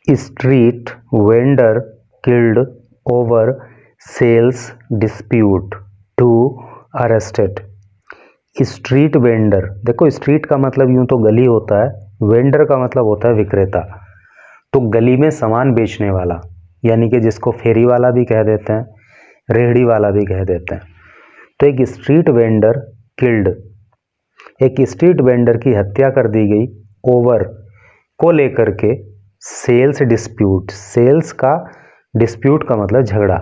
Street vendor killed over sales dispute, 2 arrested. Street vendor, देखो street का मतलब यूं तो गली होता है, वेंडर का मतलब होता है विक्रेता। तो गली में सामान बेचने वाला, यानी कि जिसको फेरी वाला भी कह देते हैं, रेहड़ी वाला भी कह देते हैं। तो एक स्ट्रीट वेंडर किल्ड, एक स्ट्रीट वेंडर की हत्या कर दी गई, ओवर को लेकर के, सेल्स डिस्प्यूट, सेल्स का डिस्प्यूट का मतलब झगड़ा,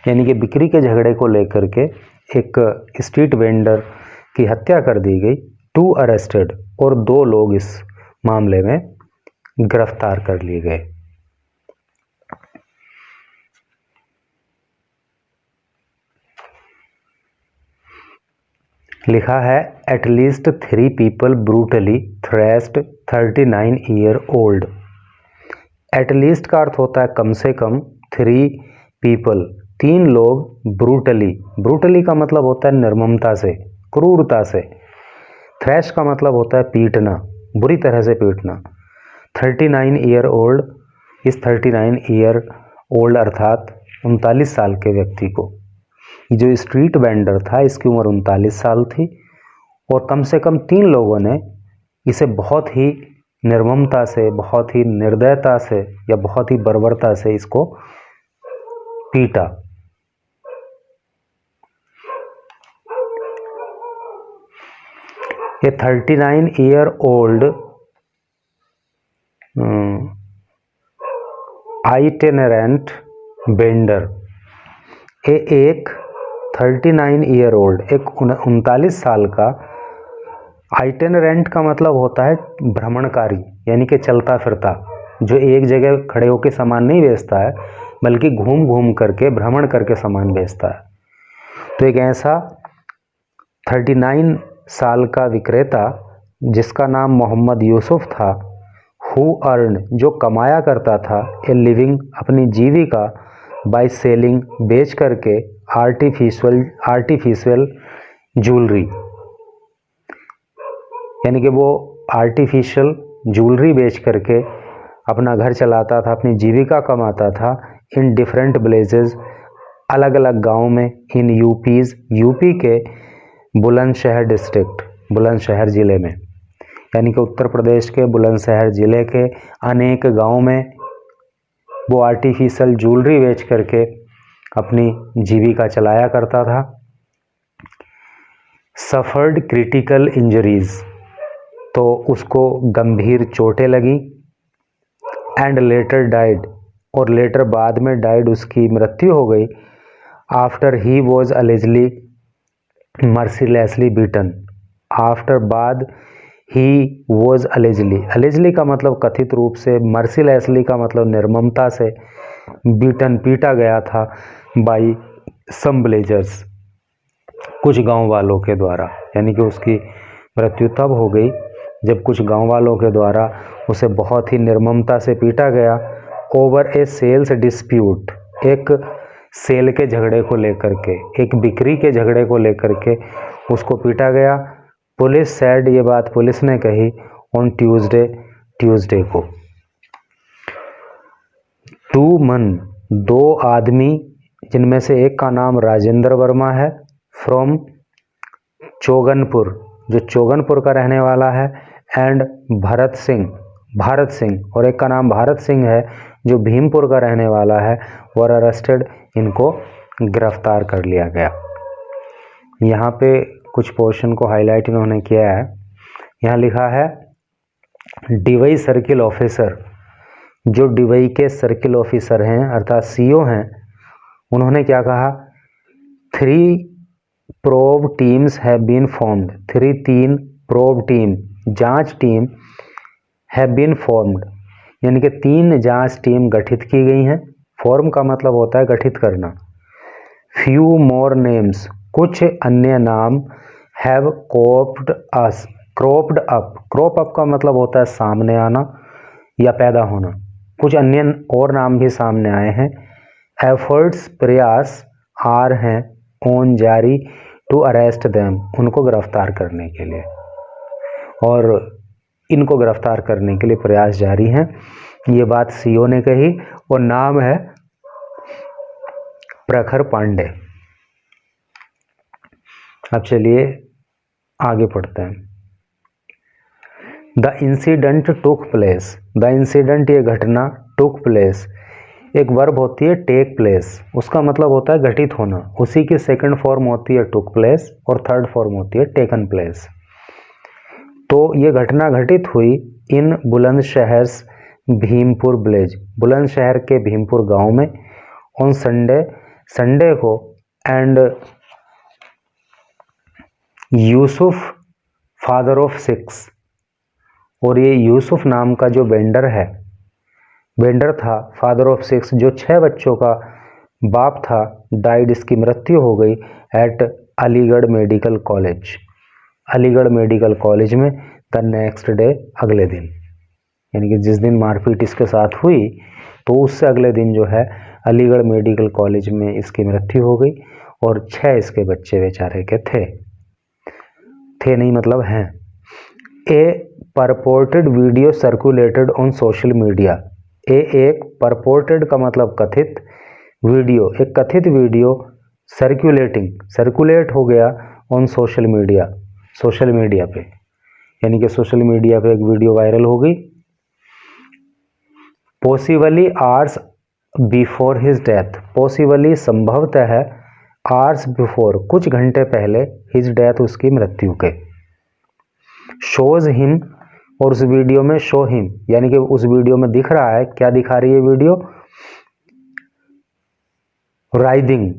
यानी कि बिक्री के झगड़े को लेकर के एक स्ट्रीट वेंडर की हत्या कर दी गई, 2 अरेस्टेड, और 2 लोग इस मामले में गिरफ्तार कर लिए गए। लिखा है at least 3 people brutally thrashed 39 year old. At least का अर्थ होता है कम से कम, 3 पीपल 3 लोग, ब्रूटली, ब्रूटली का मतलब होता है निर्ममता से, क्रूरता से। थ्रैश का मतलब होता है पीटना, बुरी तरह से पीटना। 39 ईयर ओल्ड, इस 39 ईयर ओल्ड अर्थात 39 साल के व्यक्ति को, जो स्ट्रीट वेंडर था इसकी उम्र 39 साल थी, और कम से कम 3 लोगों ने इसे बहुत ही निर्ममता से, बहुत ही निर्दयता से या बहुत ही बर्बरता से इसको पीटा। ये 39 ईयर ओल्ड आइटिनरेंट वेंडर, एक 39 ईयर ओल्ड, एक 39 साल का, आइटिनरेंट का मतलब होता है भ्रमणकारी, यानी कि चलता फिरता, जो एक जगह खड़े होकर सामान नहीं बेचता है बल्कि घूम घूम करके, भ्रमण करके सामान बेचता है। तो एक ऐसा 39 साल का विक्रेता जिसका नाम मोहम्मद यूसुफ था, हु अर्न, जो कमाया करता था, ए लिविंग, अपनी जीविका, बाय सेलिंग, बेच करके, आर्टिफिशियल ज्वेलरी, यानी कि वो आर्टिफिशियल ज्वेलरी बेच करके अपना घर चलाता था, अपनी जीविका कमाता था। इन डिफरेंट विलेजेस, अलग अलग गांव में, इन यूपीज, यूपी के बुलंदशहर डिस्ट्रिक्ट, बुलंदशहर ज़िले में, यानी कि उत्तर प्रदेश के बुलंदशहर ज़िले के अनेक गांव में वो आर्टिफिशियल ज्वेलरी बेच करके अपनी जीविका चलाया करता था। सफर्ड क्रिटिकल इंजरीज, तो उसको गंभीर चोटें लगी। एंड लेटर डाइड, और लेटर बाद में डाइड, उसकी मृत्यु हो गई। After he was allegedly mercilessly beaten, after बाद ही वॉज अलेजली, अलेजली का मतलब कथित रूप से, मर्सीलेसली का मतलब निर्ममता से, बीटन पीटा गया था, बाई सम विलेजर्स, कुछ गांव वालों के द्वारा, यानी कि उसकी मृत्यु तब हो गई जब कुछ गांव वालों के द्वारा उसे बहुत ही निर्ममता से पीटा गया। ओवर ए सेल्स डिस्प्यूट, एक सेल के झगड़े को लेकर के, एक बिक्री के झगड़े को लेकर के उसको पीटा गया। पुलिस सैड, ये बात पुलिस ने कही, ऑन ट्यूसडे को। 2 men, 2 आदमी, जिनमें से एक का नाम राजेंद्र वर्मा है, फ्रॉम चोगनपुर, जो चोगनपुर का रहने वाला है, एंड भारत सिंह, और एक का नाम भारत सिंह है जो भीमपुर का रहने वाला है, वर अरेस्टेड, इनको गिरफ्तार कर लिया गया। यहाँ पे कुछ पोर्शन को हाईलाइट इन्होंने किया है। यहाँ लिखा है डिवई सर्किल ऑफिसर, जो डिवई के सर्किल ऑफिसर हैं अर्थात सीओ हैं, उन्होंने क्या कहा, 3 probe teams have been formed, 3 probe team, जांच टीम, हैव बीन फॉर्म्ड, यानी कि 3 जांच टीम गठित की गई हैं। फॉर्म का मतलब होता है गठित करना। फ्यू मोर नेम्स, कुछ अन्य नाम, have cropped up, crop up का मतलब होता है सामने आना या पैदा होना, कुछ अन्य और नाम भी सामने आए हैं। एफर्ट्स, प्रयास, आर हैं, ऑन, जारी, टू अरेस्ट देम, उनको गिरफ्तार करने के लिए, और इनको गिरफ्तार करने के लिए प्रयास जारी हैं। ये बात सीओ ने कही और नाम है प्रखर पांडे। अब चलिए आगे पढ़ते हैं। The incident took place, the incident ये घटना, टुक प्लेस एक वर्ब होती है टेक प्लेस, उसका मतलब होता है घटित होना, उसी की सेकंड फॉर्म होती है टुक प्लेस और थर्ड फॉर्म होती है टेकन प्लेस। तो ये घटना घटित हुई इन बुलंदशहर भीमपुर विलेज, बुलंदशहर के भीमपुर गांव में, ऑन संडे को, एंड यूसुफ फादर ऑफ 6, और ये यूसुफ नाम का जो वेंडर था, फादर ऑफ 6 जो 6 बच्चों का बाप था, डाइड, इसकी मृत्यु हो गई at Aligarh medical college, Aligarh medical college में द नेक्स्ट डे, अगले दिन, यानी कि जिस दिन मारपीट इसके साथ हुई तो उससे अगले दिन जो है अलीगढ़ मेडिकल कॉलेज में इसकी मृत्यु हो गई और 6 इसके बच्चे बेचारे के थे नहीं मतलब हैं। A purported video circulated on social media, एक परपोर्टेड का मतलब कथित, वीडियो एक कथित वीडियो, सर्कुलेट हो गया ऑन सोशल मीडिया पे, यानी कि सोशल मीडिया पे एक वीडियो वायरल हो गई। Possibly hours before his death, possibly संभवतः है, आवर्स बिफोर कुछ घंटे पहले, हिज डेथ उसकी मृत्यु के, शोज हिम, और उस वीडियो में शो हिम यानी कि उस वीडियो में दिख रहा है, क्या दिखा रही है वीडियो, राइदिंग,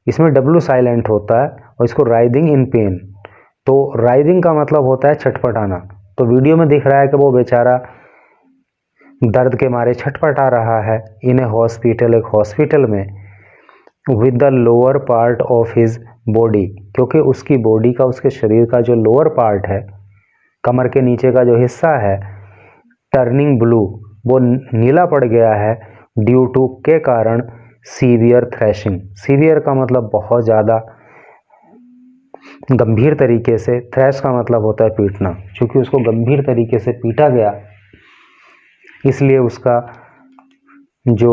इसमें डब्लू साइलेंट होता है और इसको राइदिंग इन पेन, तो राइदिंग का मतलब होता है छटपटाना, तो वीडियो में दिख रहा है कि वो बेचारा दर्द के मारे छटपटा रहा है इन ए हॉस्पिटल, एक हॉस्पिटल में, with the lower part of his body, क्योंकि उसकी बॉडी का, उसके शरीर का जो लोअर पार्ट है, कमर के नीचे का जो हिस्सा है, टर्निंग ब्लू, वो नीला पड़ गया है, ड्यू टू के कारण, सीवियर थ्रैशिंग, सीवियर का मतलब बहुत ज़्यादा गंभीर तरीके से, थ्रैश का मतलब होता है पीटना, क्योंकि उसको गंभीर तरीके से पीटा गया इसलिए उसका जो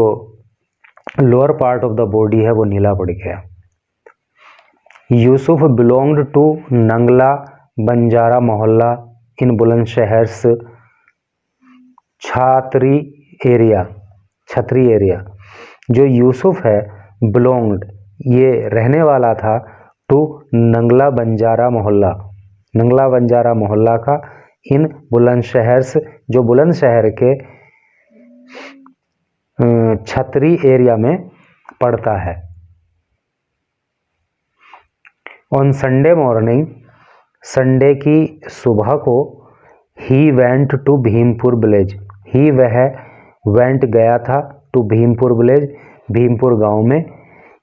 lower part of the body है वो नीला पड़ गया। यूसुफ बिलोंग्ड टू नंगला बंजारा मोहल्ला इन बुलंदशहर छतरी एरिया, जो यूसुफ है बिलोंग्ड ये रहने वाला था टू नंगला बंजारा मोहल्ला का, इन बुलंदशहर जो बुलंदशहर के छतरी एरिया में पड़ता है। ऑन संडे मॉर्निंग, संडे की सुबह को, he went to Bhimpur village, he वह वेंट गया था, टू भीमपुर विलेज भीमपुर गांव में,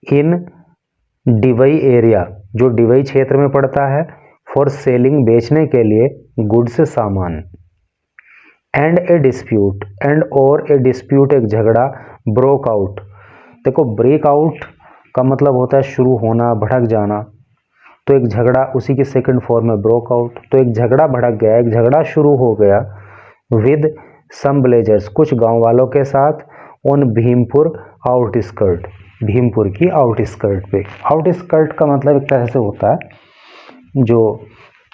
इन डिवई एरिया जो डिवई क्षेत्र में पड़ता है, फॉर सेलिंग बेचने के लिए, गुड्स सामान, एंड ए डिस्प्यूट, एंड और ए डिस्प्यूट एक झगड़ा, ब्रोक आउट, देखो ब्रेक आउट का मतलब होता है शुरू होना, भड़क जाना, तो एक झगड़ा उसी की सेकंड फॉर्म में ब्रोक आउट, तो एक झगड़ा भड़क गया, एक झगड़ा शुरू हो गया, विद सम विलेजर्स कुछ गांव वालों के साथ, ऑन भीमपुर आउटस्कर्ट, भीमपुर की आउटस्कर्ट पे, आउटस्कर्ट का मतलब एक तरह से होता है जो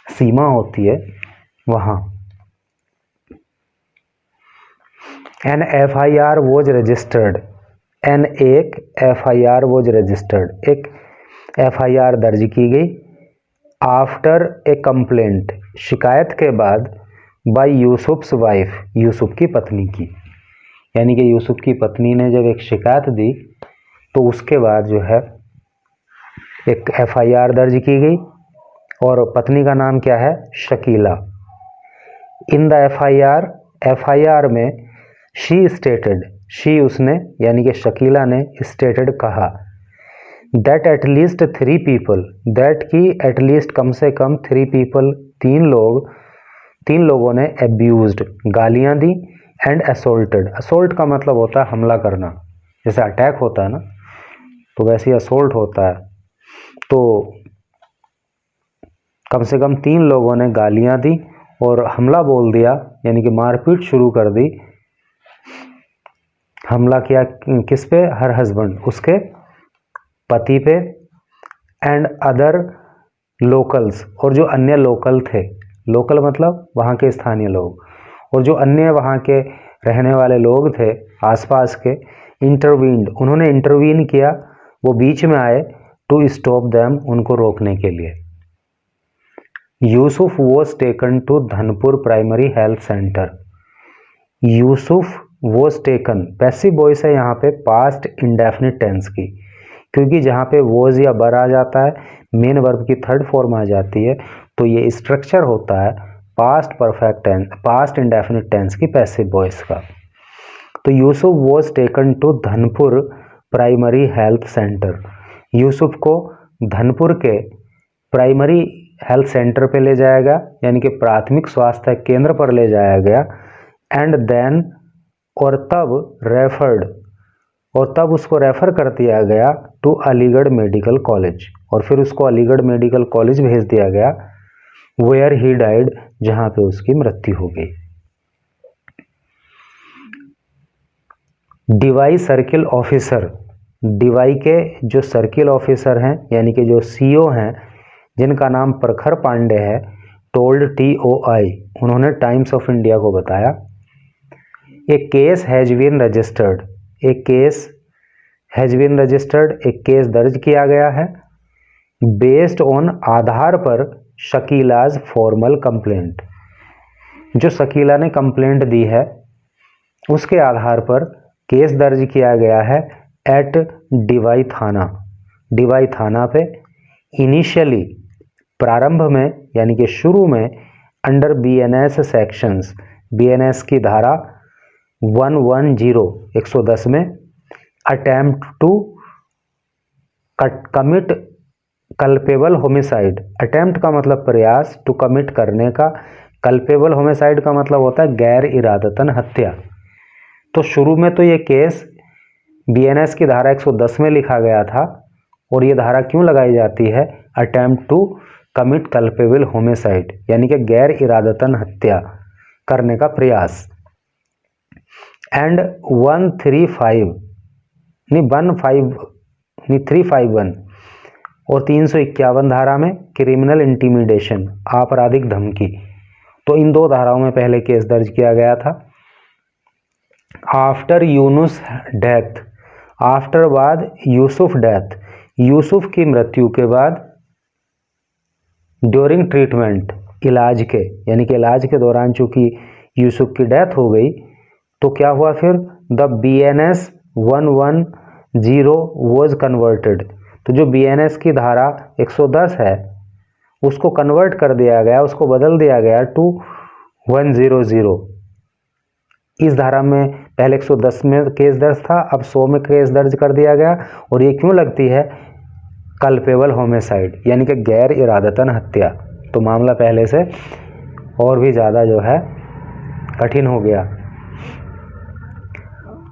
सीमा होती है वहाँ। एन FIR वॉज रजिस्टर्ड, एक FIR वॉज रजिस्टर्ड, एक FIR दर्ज की गई, आफ्टर ए कंप्लेंट शिकायत के बाद, बाय यूसुफ्स वाइफ यूसुफ की पत्नी की, यानी कि यूसुफ की पत्नी ने जब एक शिकायत दी तो उसके बाद जो है एक FIR दर्ज की गई और पत्नी का नाम क्या है, शकीला। इन द FIR में शी स्टेटेड, शी उसने यानी कि शकीला ने स्टेटेड कहा, दैट एटलीस्ट 3 पीपल, दैट की एटलीस्ट कम से कम 3 पीपल, 3 लोगों ने एब्यूज्ड गालियां दी, एंड असोल्टेड, असोल्ट का मतलब होता है हमला करना, जैसे अटैक होता है ना तो वैसे ही असोल्ट होता है, तो कम से कम 3 लोगों ने गालियां दी और हमला बोल दिया यानी कि मारपीट शुरू कर दी हमला किया किस पे, हर हस्बैंड, उसके पति पे, एंड अदर लोकल्स, और जो अन्य लोकल थे, लोकल मतलब वहाँ के स्थानीय लोग, और जो अन्य वहाँ के रहने वाले लोग थे आसपास के, इंटरवीन्ड, उन्होंने इंटरवीन किया, वो बीच में आए, टू स्टॉप देम, उनको रोकने के लिए। Yusuf was taken to Dhanpur primary health centre. Yusuf was taken, passive voice है यहाँ पे पास्ट इंडेफिनिट टेंस की, क्योंकि जहाँ पे वॉज या बर आ जाता है, मेन वर्ब की थर्ड फॉर्म आ जाती है, तो ये स्ट्रक्चर होता है past perfect tense, past indefinite tense की पैसिव वॉइस का। तो Yusuf was taken to Dhanpur primary health centre, Yusuf को धनपुर के प्राइमरी हेल्थ सेंटर पे ले जाया गया, यानी कि प्राथमिक स्वास्थ्य केंद्र पर ले जाया गया, एंड देन, और तब रेफर्ड, और तब उसको रेफर कर दिया गया टू अलीगढ़ मेडिकल कॉलेज, और फिर उसको अलीगढ़ मेडिकल कॉलेज भेज दिया गया, वेयर ही डाइड, जहां पे उसकी मृत्यु हो गई। डीवाई सर्किल ऑफिसर, डीवाई के जो सर्किल ऑफिसर हैं, यानी कि जो सीओ हैं, जिनका नाम प्रखर पांडे है, टोल्ड TOI, उन्होंने टाइम्स ऑफ इंडिया को बताया, एक केस हैज बीन रजिस्टर्ड, एक केस हैज बीन रजिस्टर्ड, एक केस दर्ज किया गया है, बेस्ड ऑन, आधार पर, शकीलाज फॉर्मल कंप्लेंट, जो शकीला ने कंप्लेंट दी है उसके आधार पर केस दर्ज किया गया है एट डीवाई थाना, डीवाई थाना पे, इनिशियली, प्रारंभ में, यानी कि शुरू में, अंडर BNS सेक्शंस, BNS की धारा 110 में, attempt to commit culpable homicide, attempt का मतलब प्रयास, टू कमिट करने का, कल्पेबल होमिसाइड का मतलब होता है गैर इरादतन हत्या। तो शुरू में तो ये केस BNS की धारा 110 में लिखा गया था, और ये धारा क्यों लगाई जाती है, attempt to commit culpable homicide, यानी कि गैर इरादतन हत्या करने का प्रयास, एंड 351 और 351 धारा में क्रिमिनल इंटीमिडेशन, आपराधिक धमकी, तो इन दो धाराओं में पहले केस दर्ज किया गया था। आफ्टर यूनुस डेथ, आफ्टर बाद यूसुफ डेथ, यूसुफ की मृत्यु के बाद, ड्यूरिंग ट्रीटमेंट, इलाज के, यानी कि इलाज के दौरान चूंकि यूसुफ की डेथ हो गई, तो क्या हुआ फिर, द BNS 110 वॉज कन्वर्टेड, तो जो BNS की धारा 110 है उसको कन्वर्ट कर दिया गया, उसको बदल दिया गया टू 100। इस धारा में पहले 110 में केस दर्ज था, अब 100 में केस दर्ज कर दिया गया, और ये क्यों लगती है, कल्पेबल होमिसाइड, यानी कि गैर इरादतन हत्या, तो मामला पहले से और भी ज़्यादा जो है कठिन हो गया।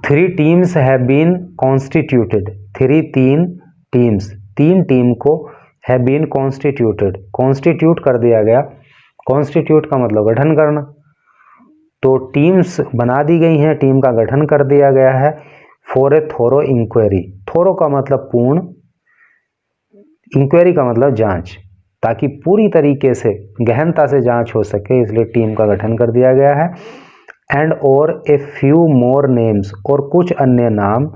3 teams have been constituted, 3 team को हैव बीन कॉन्स्टिट्यूटेड, कॉन्स्टिट्यूट कर दिया गया, कॉन्स्टिट्यूट का मतलब गठन करना, तो टीम्स बना दी गई हैं, टीम का गठन कर दिया गया है, फॉर ए थोरो इंक्वायरी, थोरो का मतलब पूर्ण, इंक्वायरी का मतलब जांच, ताकि पूरी तरीके से गहनता से जांच हो सके, इसलिए टीम का गठन कर दिया गया है, एंड और ए फ्यू मोर नेम्स, और कुछ अन्य नाम,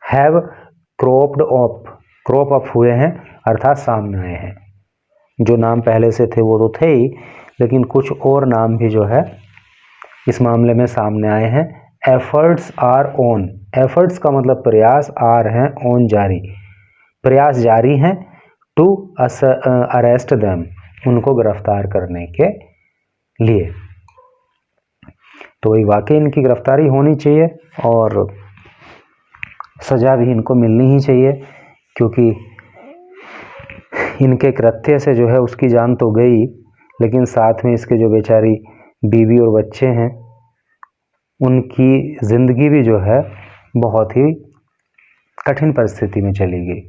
हैव क्रॉप अप हुए हैं, अर्थात सामने आए हैं, जो नाम पहले से थे वो तो थे ही, लेकिन कुछ और नाम भी जो है इस मामले में सामने आए हैं। एफर्ट्स आर ऑन, एफर्ट्स का मतलब प्रयास, आर हैं, ऑन जारी, प्रयास जारी हैं, टू अरेस्ट देम, उनको गिरफ्तार करने के लिए। तो वही वाकई इनकी गिरफ्तारी होनी चाहिए और सज़ा भी इनको मिलनी ही चाहिए, क्योंकि इनके कृत्य से जो है उसकी जान तो गई, लेकिन साथ में इसके जो बेचारी बीवी और बच्चे हैं उनकी ज़िंदगी भी जो है बहुत ही कठिन परिस्थिति में चली गई।